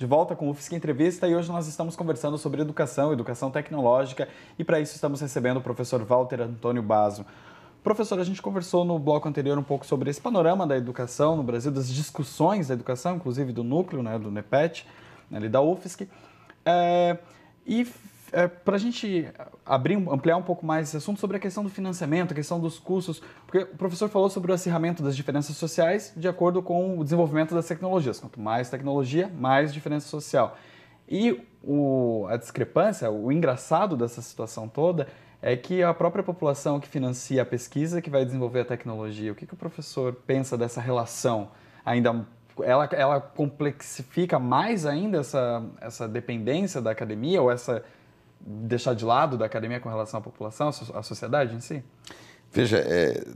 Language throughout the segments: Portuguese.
de volta com o UFSC Entrevista e hoje nós estamos conversando sobre educação tecnológica e para isso estamos recebendo o professor Walter Antônio Basso. Professor, a gente conversou no bloco anterior um pouco sobre esse panorama da educação no Brasil, das discussões da educação, inclusive do núcleo, né, do NEPET, ali da UFSC. Para a gente ampliar um pouco mais esse assunto sobre a questão do financiamento, a questão dos cursos, porque o professor falou sobre o acirramento das diferenças sociais de acordo com o desenvolvimento das tecnologias. Quanto mais tecnologia, mais diferença social. E a discrepância, o engraçado dessa situação toda é que a própria população que financia a pesquisa que vai desenvolver a tecnologia. O que o professor pensa dessa relação? Ela complexifica mais ainda essa dependência da academia ou essa deixar de lado da academia com relação à população, à sociedade em si? Veja,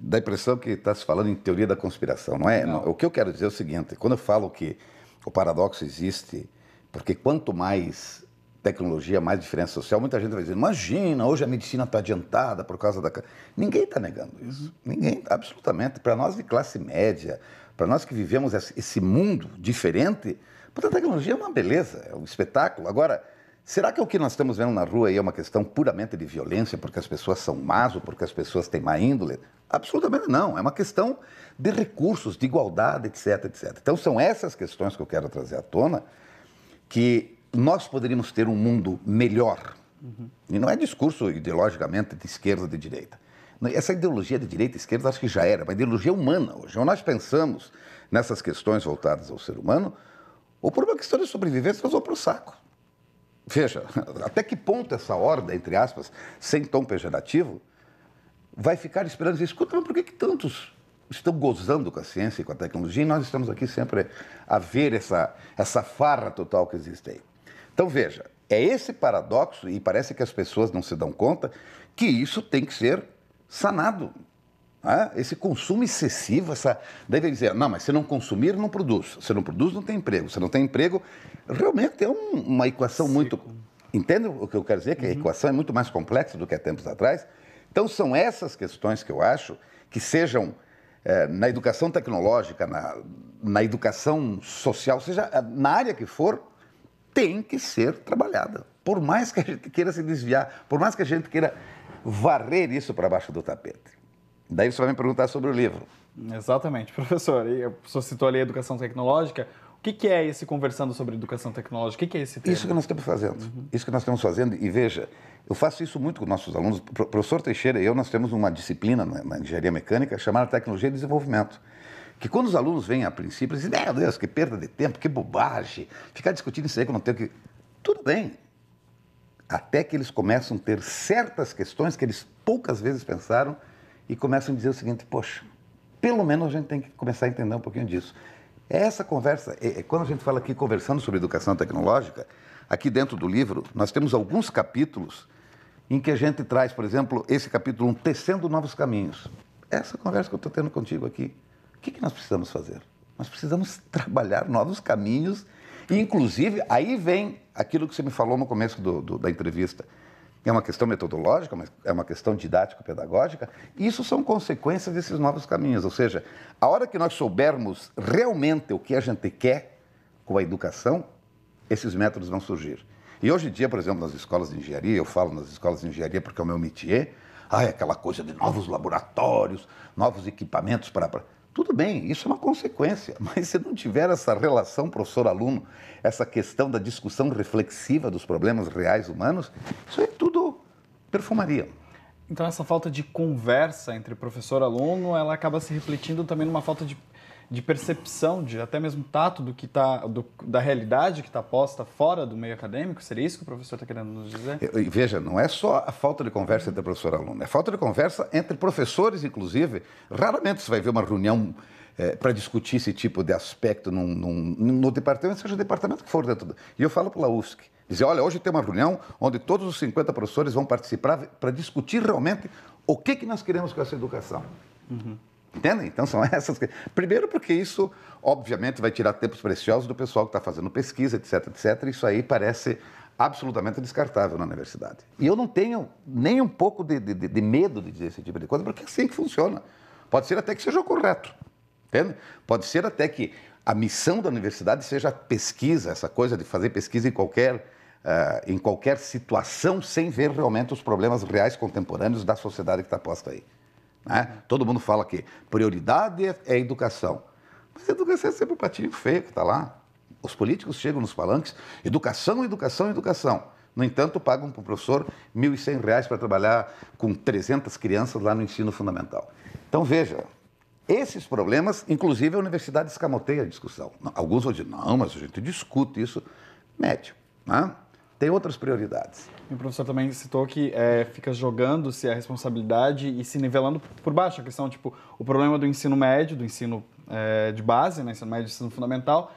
dá a impressão que está se falando em teoria da conspiração, não é? Não. O que eu quero dizer é o seguinte, quando eu falo que o paradoxo existe, porque quanto mais tecnologia, mais diferença social, muita gente vai dizer, imagina, hoje a medicina está adiantada por causa da... Ninguém está negando isso, ninguém, absolutamente. Para nós de classe média, para nós que vivemos esse mundo diferente, a tecnologia é uma beleza, é um espetáculo. Agora, será que o que nós estamos vendo na rua aí é uma questão puramente de violência, porque as pessoas são más ou porque as pessoas têm má índole? Absolutamente não, é uma questão de recursos, de igualdade, etc, etc. Então são essas questões que eu quero trazer à tona, que nós poderíamos ter um mundo melhor. E não é discurso ideologicamente de esquerda ou de direita. Essa ideologia de direita e esquerda acho que já era, uma ideologia humana hoje. Ou nós pensamos nessas questões voltadas ao ser humano, ou por uma questão de sobrevivência, nós vamos para o saco. Veja, até que ponto essa horda, entre aspas, sem tom pejorativo, vai ficar esperando dizer, escuta, mas por que tantos estão gozando com a ciência e com a tecnologia e nós estamos aqui sempre a ver essa farra total que existe aí? Então, veja, é esse paradoxo, e parece que as pessoas não se dão conta, que isso tem que ser sanado. Esse consumo excessivo, daí vai dizer, não, mas se não consumir, não produz. Se não produz, não tem emprego. Se não tem emprego, realmente é uma equação muito... Entende o que eu quero dizer? Que a equação é muito mais complexa do que há tempos atrás. Então, são essas questões que eu acho que sejam na educação tecnológica, na educação social, seja na área que for, tem que ser trabalhada. Por mais que a gente queira se desviar, por mais que a gente queira varrer isso para baixo do tapete. Daí você vai me perguntar sobre o livro. Exatamente, professor. E o professor citou ali a educação tecnológica. O que é esse conversando sobre educação tecnológica? O que é esse termo? Isso que nós estamos fazendo. Isso que nós estamos fazendo. E veja, eu faço isso muito com nossos alunos. O professor Teixeira e eu, nós temos uma disciplina na engenharia mecânica chamada Tecnologia e Desenvolvimento. Que quando os alunos vêm a princípio, eles dizem, meu Deus, que perda de tempo, que bobagem, ficar discutindo isso aí que eu não tenho que... Tudo bem. Até que eles começam a ter certas questões que eles poucas vezes pensaram e começam a dizer o seguinte, poxa, pelo menos a gente tem que começar a entender um pouquinho disso. Essa conversa, quando a gente fala aqui conversando sobre educação tecnológica, aqui dentro do livro, nós temos alguns capítulos em que a gente traz, por exemplo, esse capítulo 1, Tecendo Novos Caminhos. Essa conversa que eu estou tendo contigo aqui. O que nós precisamos fazer? Nós precisamos trabalhar novos caminhos e, inclusive, aí vem aquilo que você me falou no começo da entrevista. É uma questão metodológica, mas é uma questão didático-pedagógica. Isso são consequências desses novos caminhos. Ou seja, a hora que nós soubermos realmente o que a gente quer com a educação, esses métodos vão surgir. E hoje em dia, por exemplo, nas escolas de engenharia, eu falo nas escolas de engenharia porque é o meu métier, aquela coisa de novos laboratórios, novos equipamentos para... Tudo bem, isso é uma consequência, mas se não tiver essa relação professor-aluno, essa questão da discussão reflexiva dos problemas reais humanos, isso é tudo perfumaria. Então essa falta de conversa entre professor e aluno, ela acaba se refletindo também numa falta de percepção, de até mesmo tato da realidade que está posta fora do meio acadêmico? Seria isso que o professor está querendo nos dizer? Veja, não é só a falta de conversa entre professor e aluno, é falta de conversa entre professores, inclusive. Raramente você vai ver uma reunião para discutir esse tipo de aspecto no departamento, seja o departamento que for dentro. E eu falo pela UFSC, dizer, olha, hoje tem uma reunião onde todos os 50 professores vão participar para discutir realmente o que nós queremos com essa educação. Entendem? Então são essas... Primeiro porque isso, obviamente, vai tirar tempos preciosos do pessoal que está fazendo pesquisa, etc, etc. Isso aí parece absolutamente descartável na universidade. E eu não tenho nem um pouco de medo de dizer esse tipo de coisa, porque é assim que funciona. Pode ser até que seja o correto. Entende? Pode ser até que a missão da universidade seja a pesquisa, essa coisa de fazer pesquisa em qualquer situação, sem ver realmente os problemas reais contemporâneos da sociedade que está posta aí. Né? Todo mundo fala que prioridade é a educação. Mas a educação é sempre o patinho feio que está lá. Os políticos chegam nos palanques, educação, educação, educação. No entanto, pagam para o professor R$ 1.100 para trabalhar com 300 crianças lá no ensino fundamental. Então, veja, esses problemas, inclusive a universidade escamoteia a discussão. Alguns vão dizer, não, mas a gente discute isso. Médio, né? Tem outras prioridades. E o professor também citou que fica jogando-se a responsabilidade e se nivelando por baixo. A questão, tipo, o problema do ensino médio, do ensino de base, né, ensino médio e ensino fundamental,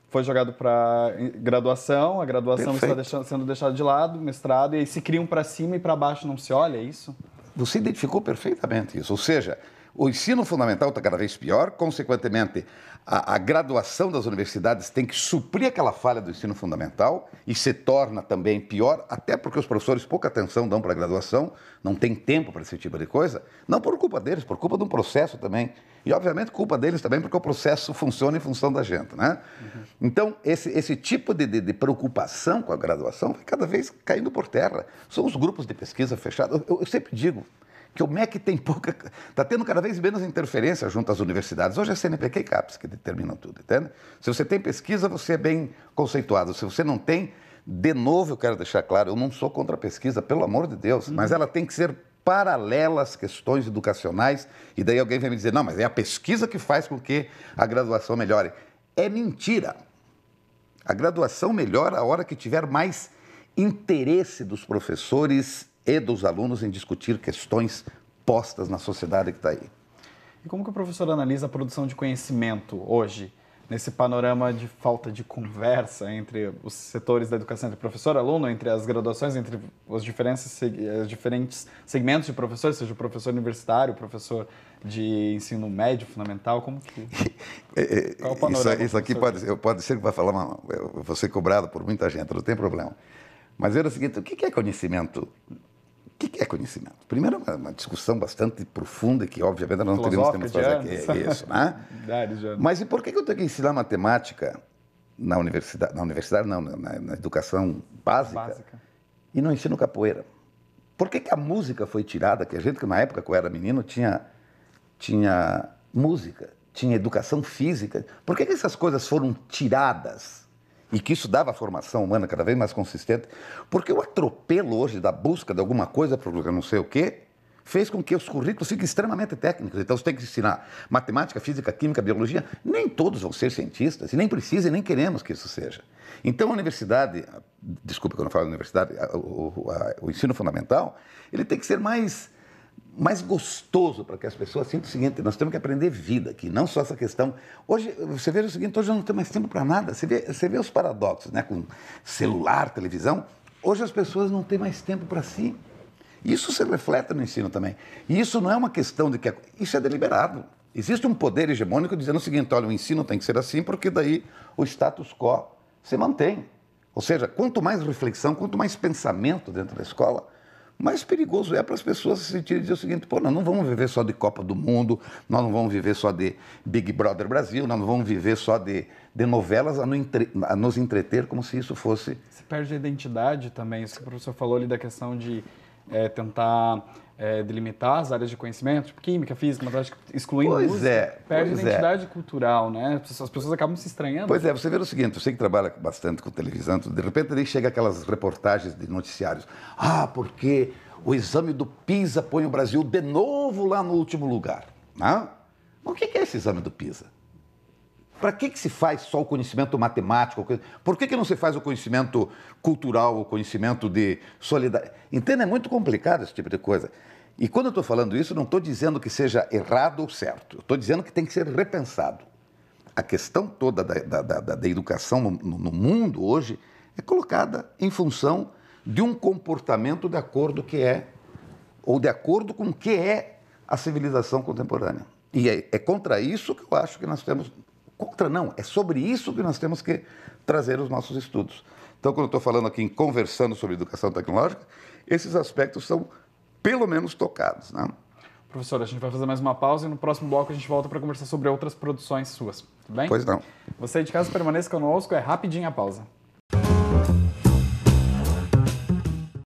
foi jogado para graduação, a graduação está sendo deixada de lado, mestrado, e aí se criam para cima e para baixo não se olha, é isso? Você identificou perfeitamente isso. Ou seja, o ensino fundamental está cada vez pior, consequentemente, a graduação das universidades tem que suprir aquela falha do ensino fundamental e se torna também pior, até porque os professores pouca atenção dão para a graduação, não tem tempo para esse tipo de coisa, não por culpa deles, por culpa de um processo também. E, obviamente, culpa deles também porque o processo funciona em função da gente, né? Uhum. Então, esse tipo de preocupação com a graduação vai cada vez caindo por terra. São os grupos de pesquisa fechados. Eu sempre digo que o MEC está tendo cada vez menos interferência junto às universidades. Hoje é CNPq e CAPES que determinam tudo, entende? Se você tem pesquisa, você é bem conceituado. Se você não tem, de novo eu quero deixar claro, eu não sou contra a pesquisa, pelo amor de Deus, mas ela tem que ser paralela às questões educacionais, e daí alguém vai me dizer, não, mas é a pesquisa que faz com que a graduação melhore. É mentira. A graduação melhora a hora que tiver mais interesse dos professores e dos alunos em discutir questões postas na sociedade que está aí. E como que o professor analisa a produção de conhecimento hoje, nesse panorama de falta de conversa entre os setores da educação, entre professor e aluno, entre as graduações, entre os diferentes segmentos de professores, seja o professor universitário, o professor de ensino médio, fundamental, como que... Qual é o panorama? Isso aqui pode ser que vai falar, eu vou ser cobrado por muita gente, não tem problema. Mas é o seguinte, o que é conhecimento? O que é conhecimento? Primeiro, uma discussão bastante profunda, que obviamente nós não teríamos tempo de fazer aqui, isso, né? Mas e por que eu tenho que ensinar matemática na universidade não, na educação básica, e não ensino capoeira? Por que a música foi tirada? Que a gente, que na época que eu era menino, tinha música, tinha educação física. Por que essas coisas foram tiradas? E que isso dava a formação humana cada vez mais consistente, porque o atropelo hoje da busca de alguma coisa para não sei o quê, fez com que os currículos fiquem extremamente técnicos. Então, você tem que ensinar matemática, física, química, biologia. Nem todos vão ser cientistas, e nem precisa, e nem queremos que isso seja. Então, a universidade, desculpa quando eu falo universidade, o ensino fundamental, ele tem que ser mais gostoso para que as pessoas sintam o seguinte, nós temos que aprender vida aqui, não só essa questão. Hoje, você vê o seguinte, hoje eu não tenho mais tempo para nada. Você vê os paradoxos, né? Com celular, televisão. Hoje as pessoas não têm mais tempo para si. Isso se reflete no ensino também. E isso não é uma questão de que... Isso é deliberado. Existe um poder hegemônico dizendo o seguinte, olha, o ensino tem que ser assim porque daí o status quo se mantém. Ou seja, quanto mais reflexão, quanto mais pensamento dentro da escola, mais perigoso é para as pessoas se sentirem dizer o seguinte, pô, nós não vamos viver só de Copa do Mundo, nós não vamos viver só de Big Brother Brasil, nós não vamos viver só de novelas a nos entreter como se isso fosse... Se perde a identidade também, isso que o professor falou ali da questão de tentar delimitar as áreas de conhecimento, tipo química, física, matemática, excluindo música, perde a identidade cultural, né? As pessoas acabam se estranhando. Pois é, você vê o seguinte, você que trabalha bastante com televisão, de repente aí chega aquelas reportagens de noticiários, porque o exame do PISA põe o Brasil de novo lá no último lugar. Né? O que é esse exame do PISA? Para que se faz só o conhecimento matemático? Por que não se faz o conhecimento cultural, o conhecimento de solidariedade? Entende? É muito complicado esse tipo de coisa. E quando eu estou falando isso, não estou dizendo que seja errado ou certo. Estou dizendo que tem que ser repensado. A questão toda da educação no mundo hoje é colocada em função de um comportamento de acordo com o que é a civilização contemporânea. E é contra isso que eu acho que nós temos... Contra não, é sobre isso que nós temos que trazer os nossos estudos. Então, quando eu estou falando aqui em conversando sobre educação tecnológica, esses aspectos são pelo menos tocados, né? O Professor, a gente vai fazer mais uma pausa e no próximo bloco a gente volta para conversar sobre outras produções suas. Tudo bem? Pois não. Você de casa permaneça conosco, é rapidinho a pausa.